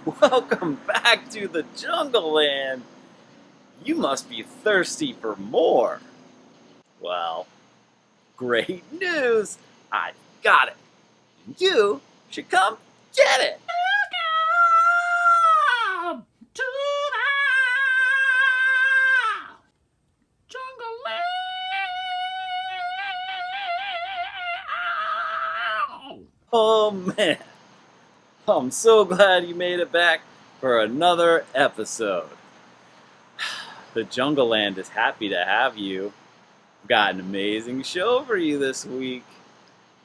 Welcome back to the Jungleland. You must be thirsty for more. Well, great news. I got it. You should come get it. Welcome to the Jungleland. Oh man, I'm so glad you made it back for another episode. The Jungleland is happy to have you. We've got an amazing show for you this week.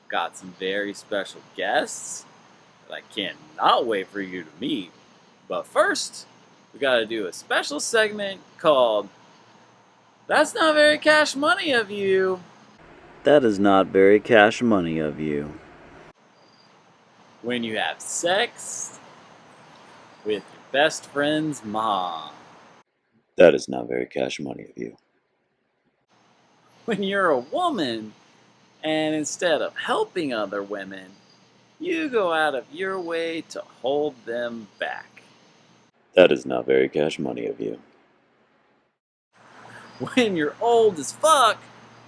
Got some very special guests that I cannot wait for you to meet. But first, we got to do a special segment called That's Not Very Cash Money of You. That is not very cash money of you. When you have sex with your best friend's mom. That is not very cash money of you. When you're a woman and instead of helping other women, you go out of your way to hold them back. That is not very cash money of you. When you're old as fuck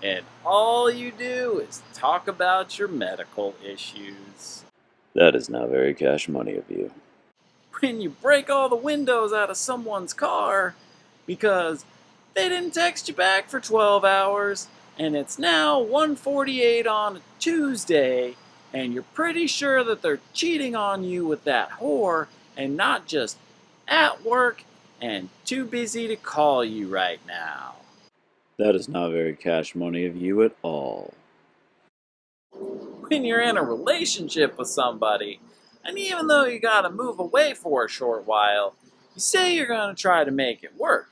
and all you do is talk about your medical issues. That is not very cash money of you. When you break all the windows out of someone's car because they didn't text you back for 12 hours and it's now 1:48 on a Tuesday and you're pretty sure that they're cheating on you with that whore and not just at work and too busy to call you right now. That is not very cash money of you at all. When you're in a relationship with somebody, and even though you gotta move away for a short while, you say you're gonna try to make it work.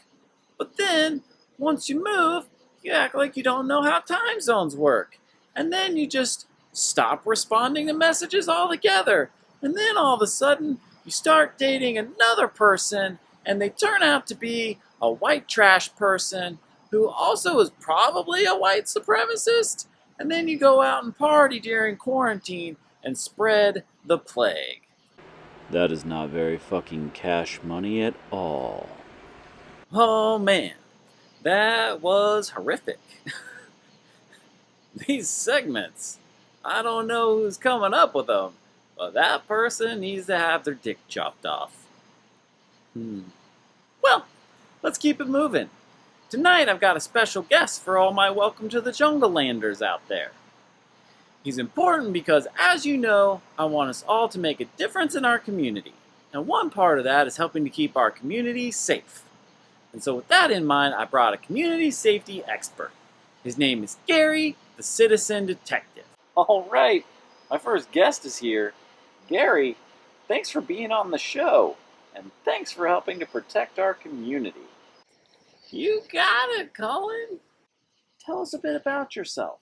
But then, once you move, you act like you don't know how time zones work. And then you just stop responding to messages altogether. And then all of a sudden, you start dating another person, and they turn out to be a white trash person who also is probably a white supremacist. And then you go out and party during quarantine and spread the plague. That is not very fucking cash money at all. Oh man, that was horrific. These segments, I don't know who's coming up with them, but that person needs to have their dick chopped off. Well, let's keep it moving. Tonight I've got a special guest for all my Welcome to the Junglelanders out there. He's important because, as you know, I want us all to make a difference in our community. And one part of that is helping to keep our community safe. And so with that in mind, I brought a community safety expert. His name is Gary, the Citizen Detective. All right, my first guest is here. Gary, thanks for being on the show. And thanks for helping to protect our community. You got it, Cullen. Tell us a bit about yourself.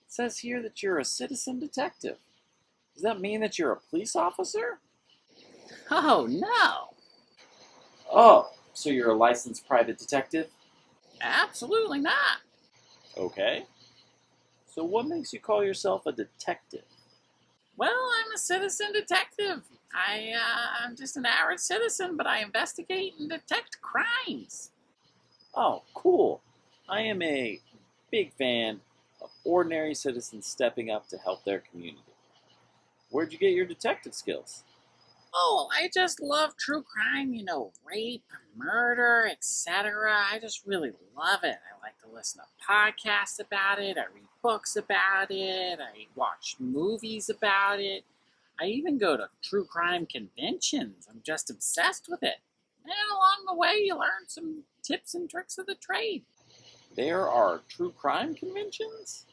It says here that you're a citizen detective. Does that mean that you're a police officer? Oh, no. Oh, so you're a licensed private detective? Absolutely not. Okay. So what makes you call yourself a detective? Well, I'm a citizen detective. I'm just an average citizen, but I investigate and detect crimes. Oh, cool. I am a big fan of ordinary citizens stepping up to help their community. Where'd you get your detective skills? Oh, I just love true crime, rape, murder, etc. I just really love it. I like to listen to podcasts about it. I read books about it. I watch movies about it. I even go to true crime conventions. I'm just obsessed with it. And along the way, you learn some tips and tricks of the trade. There are true crime conventions?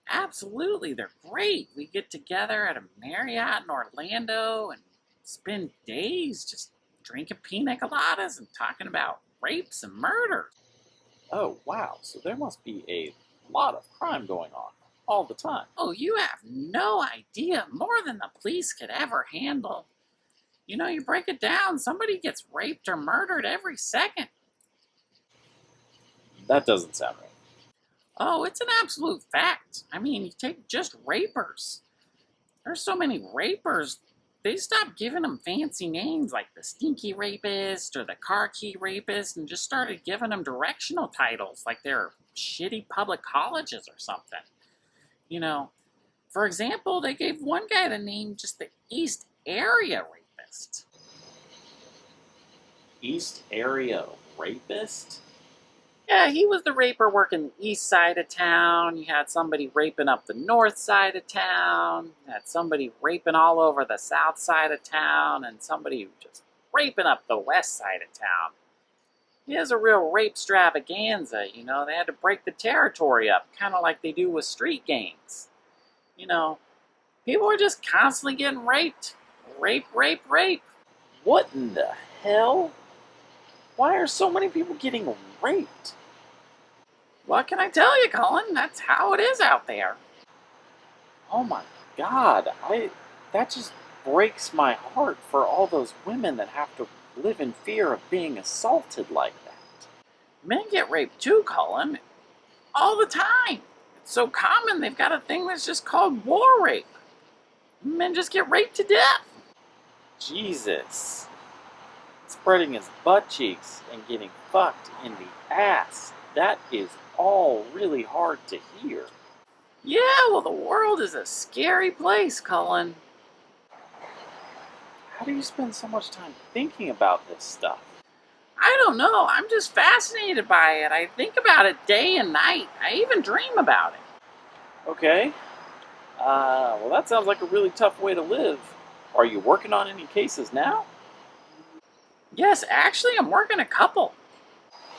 Absolutely, they're great. We get together at a Marriott in Orlando and spend days just drinking pina coladas and talking about rapes and murders. Oh, wow. So there must be a lot of crime going on all the time. Oh, you have no idea. More than the police could ever handle. You break it down, somebody gets raped or murdered every second. That doesn't sound right. Oh, it's an absolute fact. I mean, you take just rapers. There's so many rapers they stopped giving them fancy names like the stinky rapist or the car key rapist and just started giving them directional titles like they're shitty public colleges or something. You know, for example, they gave one guy the name just the East Area Rapist. East Area Rapist? Yeah, he was the raper working the east side of town. You had somebody raping up the north side of town. You had somebody raping all over the south side of town, and somebody just raping up the west side of town. It was a real rape extravaganza, you know. They had to break the territory up, kind of like they do with street gangs. You know, people were just constantly getting raped. Rape, rape, rape. What in the hell? Why are so many people getting raped? What can I tell you, Cullen? That's how it is out there. Oh my God, that just breaks my heart for all those women that have to live in fear of being assaulted like that. Men get raped too, Cullen. All the time. It's so common they've got a thing that's just called war rape. Men just get raped to death. Jesus. Spreading his butt cheeks and getting fucked in the ass. That is all really hard to hear. Yeah, well, the world is a scary place, Cullen. How do you spend so much time thinking about this stuff? I don't know. I'm just fascinated by it. I think about it day and night. I even dream about it. Okay. Well, that sounds like a really tough way to live. Are you working on any cases now? Yes, actually, I'm working a couple.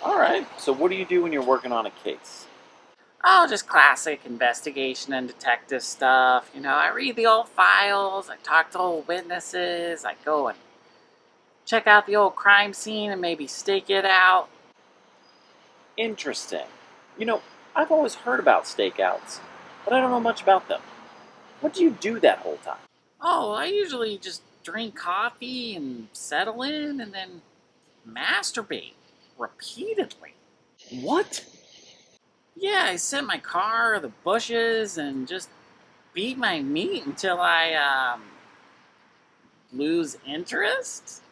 Alright, so what do you do when you're working on a case? Oh, just classic investigation and detective stuff. You know, I read the old files, I talk to old witnesses, I go and check out the old crime scene and maybe stake it out. Interesting. You know, I've always heard about stakeouts, but I don't know much about them. What do you do that whole time? Oh, I usually just drink coffee and settle in and then masturbate repeatedly. What? Yeah, I sit in my car or the bushes and just beat my meat until I lose interest.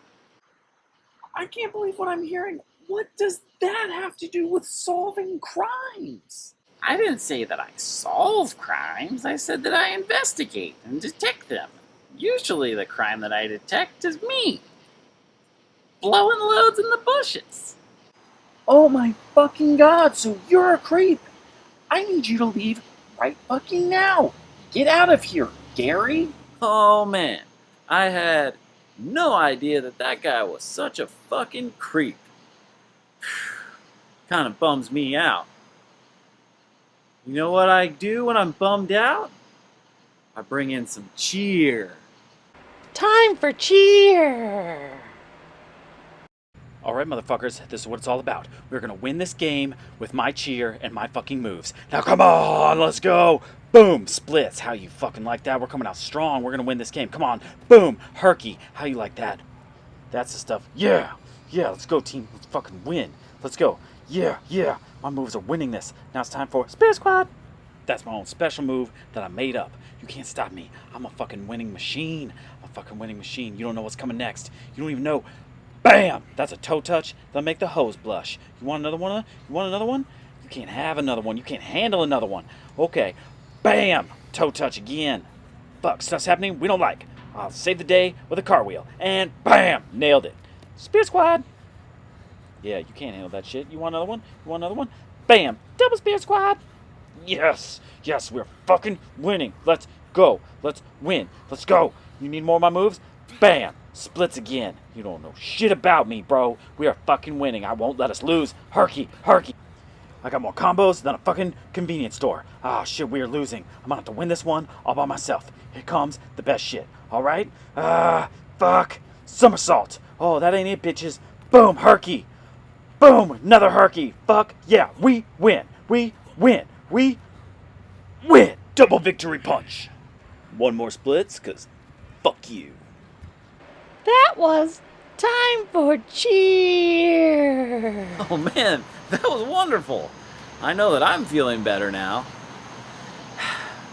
I can't believe what I'm hearing. What does that have to do with solving crimes? I didn't say that I solve crimes. I said that I investigate and detect them. Usually the crime that I detect is me. Blowing loads in the bushes. Oh my fucking God, so you're a creep. I need you to leave right fucking now. Get out of here, Gary. Oh man, I had no idea that guy was such a fucking creep. Kinda bums me out. You know what I do when I'm bummed out? I bring in some cheer. Time for cheer! Alright, motherfuckers, this is what it's all about. We're gonna win this game with my cheer and my fucking moves. Now come on, let's go! Boom! Splits. How you fucking like that? We're coming out strong. We're gonna win this game. Come on. Boom! Herky. How you like that? That's the stuff. Yeah! Yeah, let's go, team. Let's fucking win. Let's go. Yeah, yeah. My moves are winning this. Now it's time for Spirit Squad. That's my own special move that I made up. You can't stop me. I'm a fucking winning machine. I'm a fucking winning machine. You don't know what's coming next. You don't even know. Bam! That's a toe touch that'll make the hose blush. You want another one? You want another one? You can't have another one. You can't handle another one. Okay. Bam! Toe touch again. Fuck, stuff's happening we don't like. I'll save the day with a car wheel. And bam! Nailed it. Spear Squad! Yeah, you can't handle that shit. You want another one? You want another one? Bam! Double Spear Squad! Yes! Yes, we're fucking winning. Let's go. Let's win. Let's go. You need more of my moves? Bam! Splits again. You don't know shit about me, bro. We are fucking winning. I won't let us lose. Herky, herky. I got more combos than a fucking convenience store. Ah, shit, we are losing. I'm gonna have to win this one all by myself. Here comes the best shit. Alright? Fuck. Somersault. Oh, that ain't it, bitches. Boom, herky. Boom, another herky. Fuck. Yeah, we win. We win. We win. Double victory punch. One more splits, cause fuck you. That was time for cheer! Oh man, that was wonderful. I know that I'm feeling better now.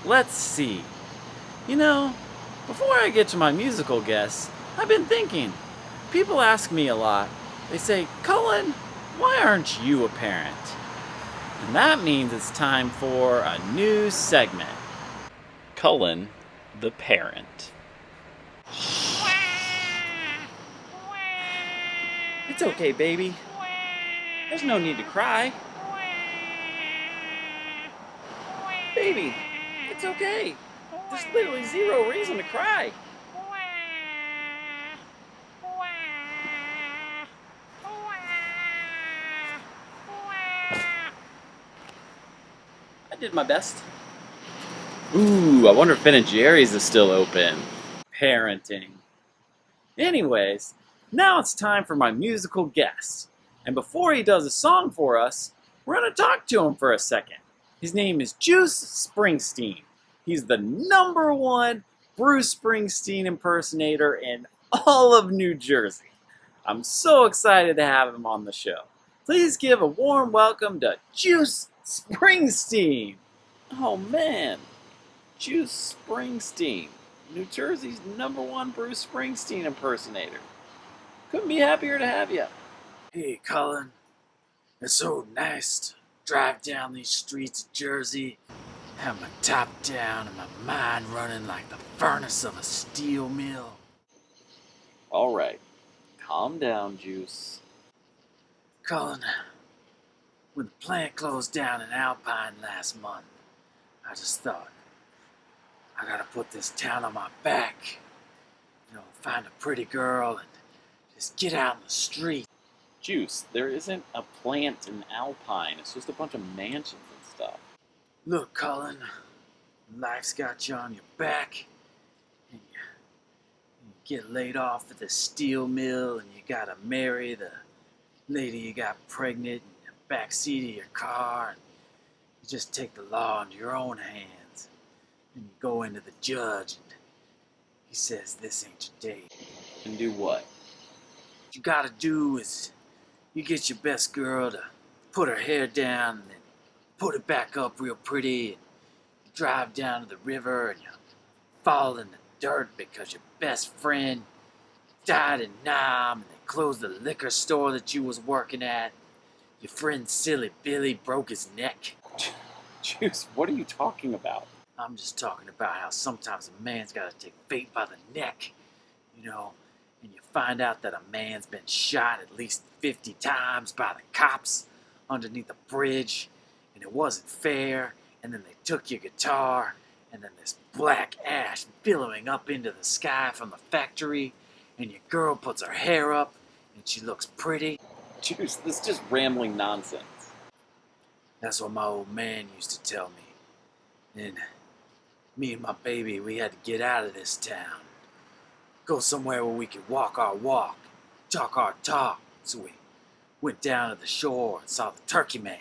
Let's see. You know, Before I get to my musical guests, I've been thinking. People ask me a lot. They say, Cullen, why aren't you a parent? And that means it's time for a new segment. Cullen, the parent. It's okay, baby. There's no need to cry. Baby, it's okay. There's literally zero reason to cry. I did my best. Ooh, I wonder if Ben & Jerry's is still open. Parenting. Anyways, now it's time for my musical guest. And before he does a song for us, we're going to talk to him for a second. His name is Juice Springsteen. He's the #1 Bruce Springsteen impersonator in all of New Jersey. I'm so excited to have him on the show. Please give a warm welcome to Juice Springsteen. Oh man, Juice Springsteen, New Jersey's #1 Bruce Springsteen impersonator. Couldn't be happier to have you. Hey, Cullen. It's so nice to drive down these streets of Jersey, have my top down and my mind running like the furnace of a steel mill. All right, calm down, Juice. Cullen, when the plant closed down in Alpine last month, I just thought, I gotta put this town on my back. Find a pretty girl and just get out in the street. Juice, there isn't a plant in Alpine. It's just a bunch of mansions and stuff. Look, Cullen, life's got you on your back, and you get laid off at the steel mill, and you gotta marry the lady you got pregnant in the backseat of your car, and you just take the law into your own hands, and you go into the judge, and he says, this ain't your day. And do what? What you gotta do is you get your best girl to put her hair down and then put it back up real pretty, and you drive down to the river and you fall in the dirt because your best friend died in Nam and they closed the liquor store that you was working at. Your friend Silly Billy broke his neck. Juice, what are you talking about? I'm just talking about how sometimes a man's gotta take fate by the neck, and you find out that a man's been shot at least 50 times by the cops underneath a bridge, and it wasn't fair, and then they took your guitar, and then this black ash billowing up into the sky from the factory, and your girl puts her hair up, and she looks pretty. Juice, this is just rambling nonsense. That's what my old man used to tell me. And me and my baby, we had to get out of this town. Go somewhere where we could walk our walk, talk our talk. So we went down to the shore and saw the turkey man.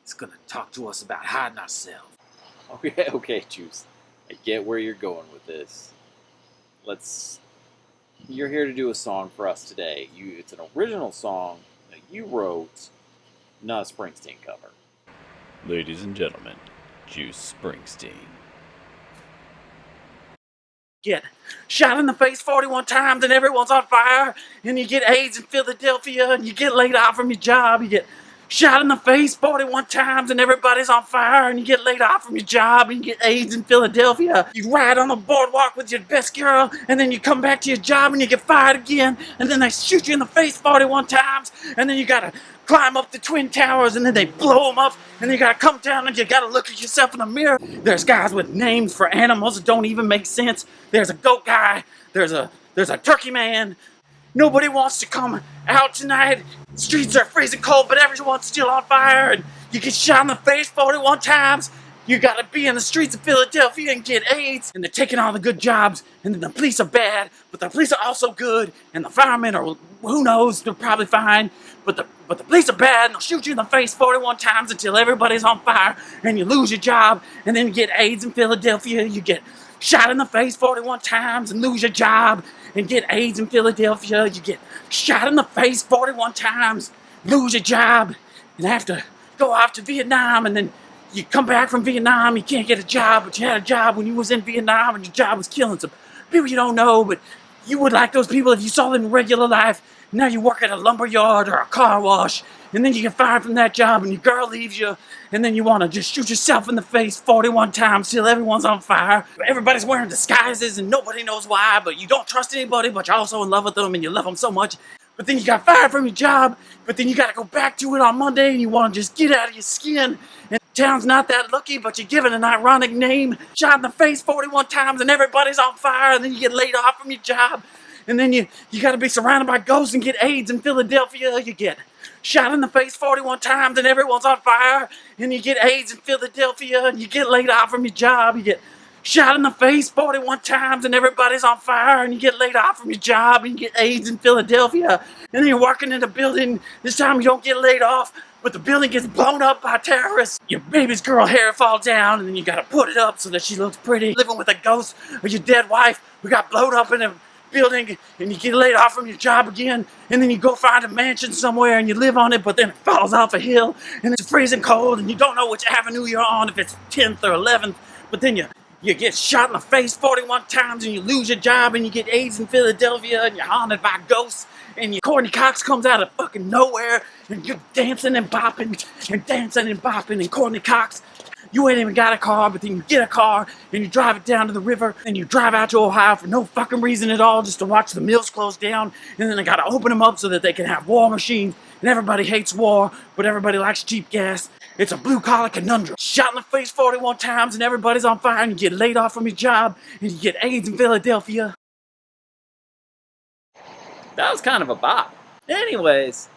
He's gonna talk to us about hiding ourselves. Okay, Juice. I get where you're going with this. You're here to do a song for us today. It's an original song that you wrote, not a Springsteen cover. Ladies and gentlemen, Juice Springsteen. Get shot in the face 41 times and everyone's on fire, and you get AIDS in Philadelphia, and you get laid off from your job. You get shot in the face 41 times and everybody's on fire, and you get laid off from your job, and you get AIDS in Philadelphia. You ride on the boardwalk with your best girl, and then you come back to your job and you get fired again, and then they shoot you in the face 41 times, and then you gotta climb up the Twin Towers, and then they blow them up, and then you gotta come down and you gotta look at yourself in the mirror. There's guys with names for animals that don't even make sense. There's a goat guy, there's a turkey man. Nobody wants to come out tonight. Streets are freezing cold, but everyone's still on fire, and you get shot in the face 41 times. You gotta be in the streets of Philadelphia and get AIDS, and they're taking all the good jobs, and then the police are bad, but the police are also good, and the firemen are, who knows, they're probably fine, but the police are bad, and they'll shoot you in the face 41 times until everybody's on fire, and you lose your job, and then you get AIDS in Philadelphia. You get shot in the face 41 times and lose your job, and get AIDS in Philadelphia. You get shot in the face 41 times, lose your job, and have to go off to Vietnam, and then you come back from Vietnam, you can't get a job, but you had a job when you was in Vietnam, and your job was killing some people you don't know, but you would like those people if you saw them in regular life. Now you work at a lumber yard or a car wash, and then you get fired from that job and your girl leaves you, and then you want to just shoot yourself in the face 41 times till everyone's on fire. Everybody's wearing disguises and nobody knows why, but you don't trust anybody, but you're also in love with them and you love them so much. But then you got fired from your job, but then you got to go back to it on Monday and you want to just get out of your skin. And town's not that lucky, but you're given an ironic name, shot in the face 41 times and everybody's on fire, and then you get laid off from your job. And then you got to be surrounded by ghosts and get AIDS in Philadelphia. You get shot in the face 41 times and everyone's on fire. And you get AIDS in Philadelphia and you get laid off from your job. You get shot in the face 41 times and everybody's on fire. And you get laid off from your job and you get AIDS in Philadelphia. And then you're working in a building. This time you don't get laid off, but the building gets blown up by terrorists. Your baby's girl hair falls down and then you got to put it up so that she looks pretty. Living with a ghost or your dead wife who got blown up in a building, and you get laid off from your job again, and then you go find a mansion somewhere and you live on it, but then it falls off a hill and it's freezing cold and you don't know which avenue you're on, if it's 10th or 11th, but then you get shot in the face 41 times and you lose your job and you get AIDS in Philadelphia and you're haunted by ghosts, and Courtney Cox comes out of fucking nowhere and you're dancing and bopping and dancing and bopping, and Courtney Cox, you ain't even got a car, but then you get a car and you drive it down to the river and you drive out to Ohio for no fucking reason at all, just to watch the mills close down, and then they gotta open them up so that they can have war machines, and everybody hates war, but everybody likes cheap gas. It's a blue collar conundrum. Shot in the face 41 times and everybody's on fire and you get laid off from your job and you get AIDS in Philadelphia. That was kind of a bop. Anyways,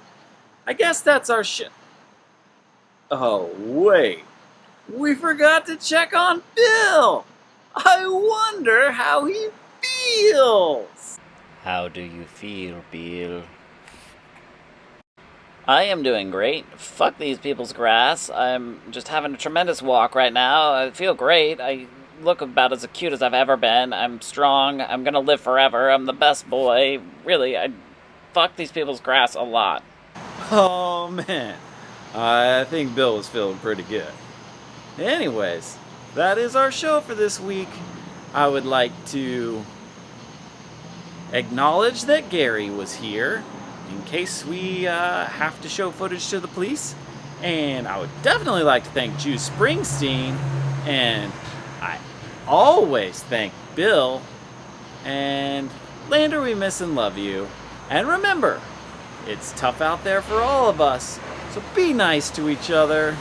I guess that's our shit. Oh, wait. We forgot to check on Bill. I wonder how he feels. How do you feel, Bill? I am doing great. Fuck these people's grass. I'm just having a tremendous walk right now. I feel great. I look about as cute as I've ever been. I'm strong. I'm gonna live forever. I'm the best boy. Really, I fuck these people's grass a lot. Oh, man. I think Bill was feeling pretty good. Anyways, that is our show for this week. I would like to acknowledge that Gary was here in case we have to show footage to the police. And I would definitely like to thank Juice Springsteen. And I always thank Bill. And Lander, we miss and love you. And remember, it's tough out there for all of us. So be nice to each other.